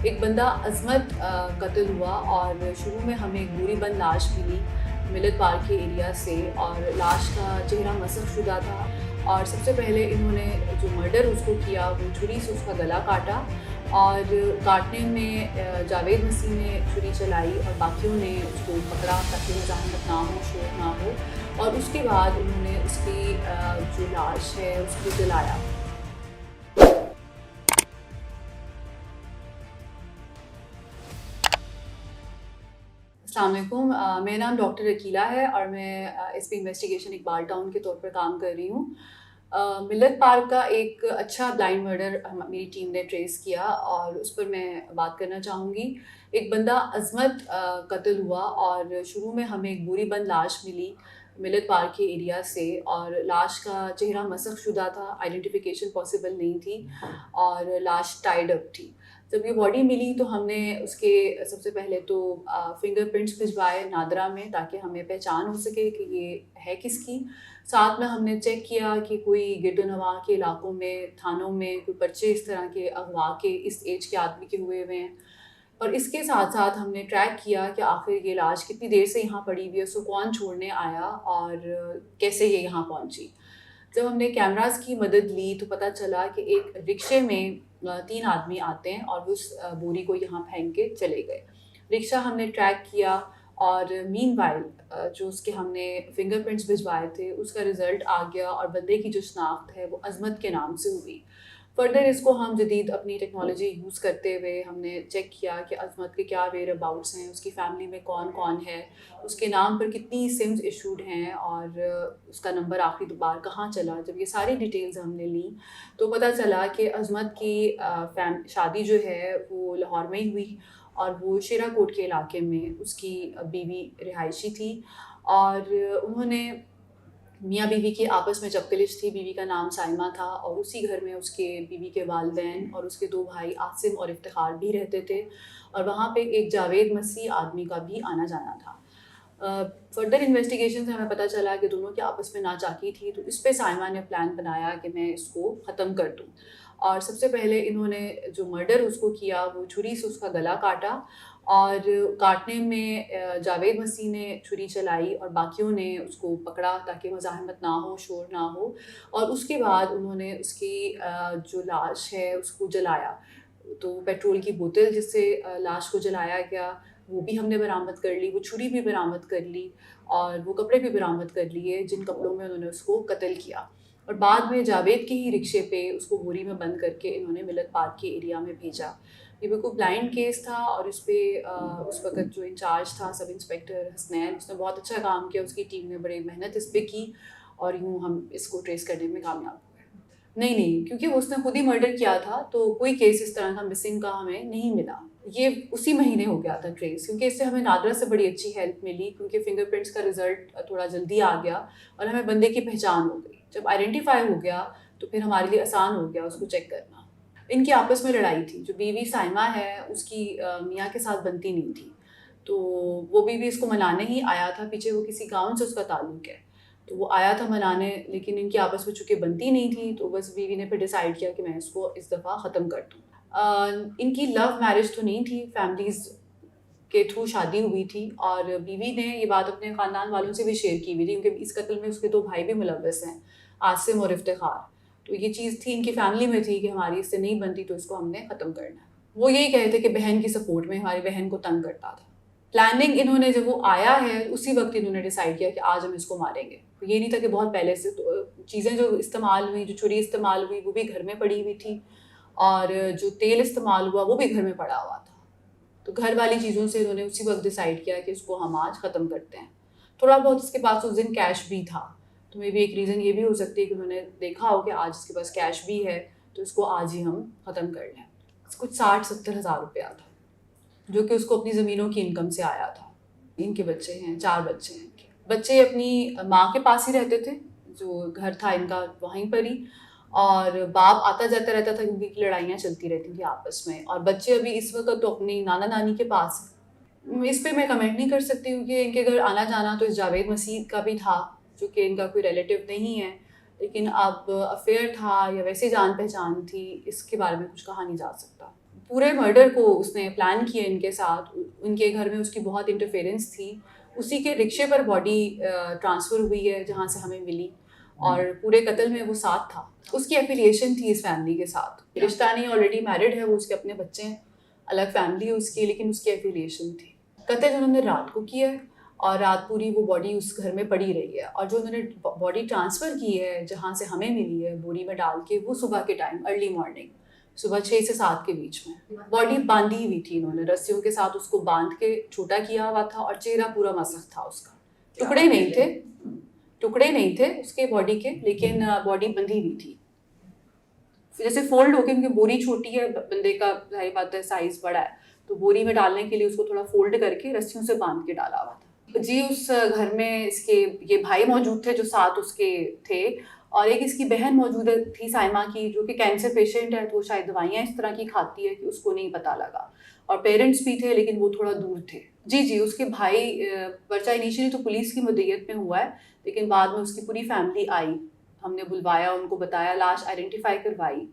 ایک بندہ عظمت قتل ہوا اور شروع میں ہمیں ایک بوری بند لاش ملی ملت پارک کے ایریا سے، اور لاش کا چہرہ مسخ شدہ تھا، اور سب سے پہلے انہوں نے جو مرڈر اس کو کیا وہ چھری سے اس کا گلا کاٹا، اور کاٹنے میں جاوید مسیح نے چھری چلائی اور باقیوں نے اس کو پکڑا تاکہ مزاحمت نہ ہو، شور نہ ہو، اور اس کے بعد انہوں نے اس کی جو لاش ہے اس کو جلایا۔ السلام علیکم، میرا نام ڈاکٹر عقیلہ ہے اور میں S P investigation Iqbal town کے طور پر کام کر رہی ہوں۔ ملت پارک کا ایک اچھا بلائنڈ مرڈر میری ٹیم نے ٹریس کیا اور اس پر میں بات کرنا چاہوں گی۔ ایک بندہ عظمت قتل ہوا اور شروع میں ہمیں ایک بوری بند لاش ملی ملت پارک کے ایریا سے، اور لاش کا چہرہ مسخ شدہ تھا، آئیڈینٹیفیکیشن پاسبل نہیں تھی، اور لاش ٹائڈ اپ تھی۔ جب یہ باڈی ملی تو ہم نے اس کے سب سے پہلے تو فنگر پرنٹس بھجوائے نادرا میں تاکہ ہمیں پہچان ہو سکے کہ یہ ہے کس کی۔ ساتھ میں ہم نے چیک کیا کہ کوئی گرد و نواح کے علاقوں میں، تھانوں میں کوئی پرچے اس طرح کے اغوا کے اس ایج کے آدمی کے ہوئے ہوئے ہیں، اور اس کے ساتھ ساتھ ہم نے ٹریک کیا کہ آخر یہ لاش کتنی دیر سے یہاں پڑی ہوئی ہے، اس کو کون چھوڑنے آیا اور کیسے یہ یہاں پہنچی۔ جب ہم نے کیمراز کی مدد لی تو پتہ چلا کہ ایک رکشے میں 3 آدمی آتے ہیں اور اس بوری کو یہاں پھینک کے چلے گئے۔ رکشہ ہم نے ٹریک کیا اور مین وائل جو اس کے ہم نے فنگر پرنٹس بھجوائے تھے اس کا رزلٹ آ گیا، اور بندے کی جو شناخت ہے وہ عظمت کے نام سے ہوئی۔ فردر اس کو ہم جدید اپنی ٹیکنالوجی یوز کرتے ہوئے ہم نے چیک کیا کہ عظمت کے کیا ویئر اباؤٹس ہیں، اس کی فیملی میں کون کون ہے، اس کے نام پر کتنی سمز ایشوڈ ہیں، اور اس کا نمبر آخری بار کہاں چلا۔ جب یہ ساری ڈیٹیلز ہم نے لیں تو پتہ چلا کہ عظمت کی شادی جو ہے وہ لاہور میں ہی ہوئی، اور وہ شیرا کوٹ کے علاقے میں اس کی بیوی رہائشی تھی، اور انہوں نے میاں بیوی کی آپس میں چپکلش تھی۔ بیوی کا نام سائمہ تھا، اور اسی گھر میں اس کے بیوی کے والدین اور اس کے 2 بھائی عاصم اور افتخار بھی رہتے تھے، اور وہاں پہ ایک جاوید مسیح آدمی کا بھی آنا جانا تھا۔ فردر انویسٹیگیشن سے ہمیں پتہ چلا کہ دونوں کے آپس میں ناچاکی تھی، تو اس پہ سائمہ نے پلان بنایا کہ میں اس کو ختم کر دوں، اور سب سے پہلے انہوں نے جو مرڈر اس کو کیا وہ چھری سے اس کا گلا کاٹا، اور کاٹنے میں جاوید مسیح نے چھری چلائی اور باقیوں نے اس کو پکڑا تاکہ مزاحمت نہ ہو، شور نہ ہو، اور اس کے بعد انہوں نے اس کی جو لاش ہے اس کو جلایا۔ تو پیٹرول کی بوتل جس سے لاش کو جلایا گیا وہ بھی ہم نے برآمد کر لی، وہ چھری بھی برآمد کر لی، اور وہ کپڑے بھی برآمد کر لیے جن کپڑوں میں انہوں نے اس کو قتل کیا، اور بعد میں جاوید کے ہی رکشے پہ اس کو بوری میں بند کر کے انہوں نے ملت پارک کے ایریا میں بھیجا۔ یہ بالکل بلائنڈ کیس تھا، اور اس پہ اس وقت جو انچارج تھا سب انسپیکٹر حسنین، اس نے بہت اچھا کام کیا، اس کی ٹیم نے بڑی محنت اس پہ کی، اور یوں ہم اس کو ٹریس کرنے میں کامیاب ہوئے۔ نہیں، کیونکہ اس نے خود ہی مرڈر کیا تھا تو کوئی کیس اس طرح کا مسنگ کا ہمیں نہیں ملا۔ یہ اسی مہینے ہو گیا تھا ٹریس، کیونکہ اس سے ہمیں نادرا سے بڑی اچھی ہیلپ ملی، کیونکہ فنگر پرنٹس کا رزلٹ تھوڑا جلدی آ گیا اور ہمیں بندے کی پہچان ہو گئی۔ جب آئیڈینٹیفائی ہو گیا تو پھر ہمارے لیے آسان ہو گیا اس کو چیک کرنا۔ ان کی آپس میں لڑائی تھی، جو بیوی سائمہ ہے اس کی میاں کے ساتھ بنتی نہیں تھی، تو وہ بیوی اس کو منانے ہی آیا تھا، پیچھے وہ کسی گاؤں سے اس کا تعلق ہے، تو وہ آیا تھا منانے، لیکن ان کی آپس میں چونکہ بنتی نہیں تھی تو بس بیوی نے پھر ڈیسائیڈ کیا کہ میں اس کو اس دفعہ ختم کر دوں۔ ان کی لو میرج تو نہیں تھی، فیملیز کے تھرو شادی ہوئی تھی، اور بیوی نے یہ بات اپنے خاندان والوں سے بھی شیئر کی ہوئی تھی، کیونکہ اس قتل میں اس کے 2 بھائی بھی ملوث ہیں، عاصم اور افتخار، تو یہ چیز تھی ان کی فیملی میں تھی کہ ہماری اس سے نہیں بنتی تو اس کو ہم نے ختم کرنا ہے۔ وہ یہی کہے تھے کہ بہن کی سپورٹ میں، ہماری بہن کو تنگ کرتا تھا۔ پلاننگ انہوں نے جب وہ آیا ہے اسی وقت انہوں نے ڈیسائیڈ کیا کہ آج ہم اس کو ماریں گے، یہ نہیں تھا کہ بہت پہلے سے۔ تو چیزیں جو استعمال ہوئی، جو چھری استعمال ہوئی وہ بھی گھر میں پڑی ہوئی تھی، اور جو تیل استعمال ہوا وہ بھی گھر میں پڑا ہوا تھا، تو گھر والی چیزوں سے انہوں نے اسی وقت ڈیسائیڈ کیا کہ اس کو ہم آج ختم کرتے ہیں۔ تھوڑا بہت اس کے پاس اس دن کیش بھی تھا، تو مے بی ایک ریزن یہ بھی ہو سکتی ہے کہ انہوں نے دیکھا ہو کہ آج اس کے پاس کیش بھی ہے تو اس کو آج ہی ہم ختم کر لیں۔ کچھ 60-70 ہزار روپیہ تھا، جو کہ اس کو اپنی زمینوں کی انکم سے آیا تھا۔ ان کے بچے ہیں، 4 بچے ہیں۔ بچے اپنی ماں کے پاس ہی رہتے تھے، جو گھر تھا ان کا وہیں پر ہی، اور باپ آتا جاتا رہتا تھا کیونکہ لڑائیاں چلتی رہتی تھیں آپس میں، اور بچے ابھی اس وقت تو اپنی نانا نانی کے پاس ہیں۔ اس پہ میں کمنٹ نہیں کر سکتی کیونکہ ان کے گھر آنا جانا تو اس جاوید مسیح کا بھی تھا، جو کہ ان کا کوئی ریلیٹیو نہیں ہے، لیکن اب افیئر تھا یا ویسے جان پہچان تھی، اس کے بارے میں کچھ کہا نہیں جا سکتا۔ پورے مرڈر کو اس نے پلان کیا ان کے ساتھ. ان کے گھر میں اس کی بہت انٹرفیئرنس تھی. اسی کے رکشے پر باڈی ٹرانسفر ہوئی ہے جہاں سے ہمیں ملی, اور پورے قتل میں وہ ساتھ تھا. اس کی ایفیلیشن تھی اس فیملی کے ساتھ. رشتہ نہیں, آلریڈی میرڈ ہے وہ, اس کے اپنے بچے ہیں, الگ فیملی ہے اس کی, لیکن اس کی ایفیلیشن تھی. قتل انہوں نے رات کو کیا ہے, اور رات پوری وہ باڈی اس گھر میں پڑی رہی ہے. اور جو انہوں نے باڈی ٹرانسفر کی ہے جہاں سے ہمیں ملی ہے بوری میں ڈال کے, وہ صبح کے ٹائم, ارلی مارننگ, صبح 6 سے 7 کے بیچ میں. باڈی باندھی ہوئی تھی, انہوں نے رسیوں کے ساتھ اس کو باندھ کے چھوٹا کیا ہوا تھا, اور چہرہ پورا مسخ تھا اس کا. ٹکڑے نہیں تھے اس کے باڈی کے, لیکن باڈی بندھی ہوئی تھی. جیسے فولڈ ہو کے, کیونکہ بوری چھوٹی ہے, بندے کا ظاہر بات ہے سائز بڑا ہے, تو بوری میں ڈالنے کے لیے اس کو تھوڑا فولڈ کر کے رسیوں سے باندھ کے ڈالا ہوا تھا. جی, اس گھر میں اس کے یہ بھائی موجود تھے جو ساتھ اس کے تھے, اور ایک اس کی بہن موجود تھی سائمہ کی, جو کہ کینسر پیشنٹ ہے, تو شاید دوائیاں اس طرح کی کھاتی ہے کہ اس کو نہیں پتہ لگا. اور پیرنٹس بھی تھے لیکن وہ تھوڑا دور تھے. جی, اس کے بھائی, پرچہ انیشلی تو پولیس کی مدیت میں ہوا ہے, لیکن بعد میں اس کی پوری فیملی آئی, ہم نے بلوایا, ان کو بتایا, لاش آئیڈینٹیفائی کروائی,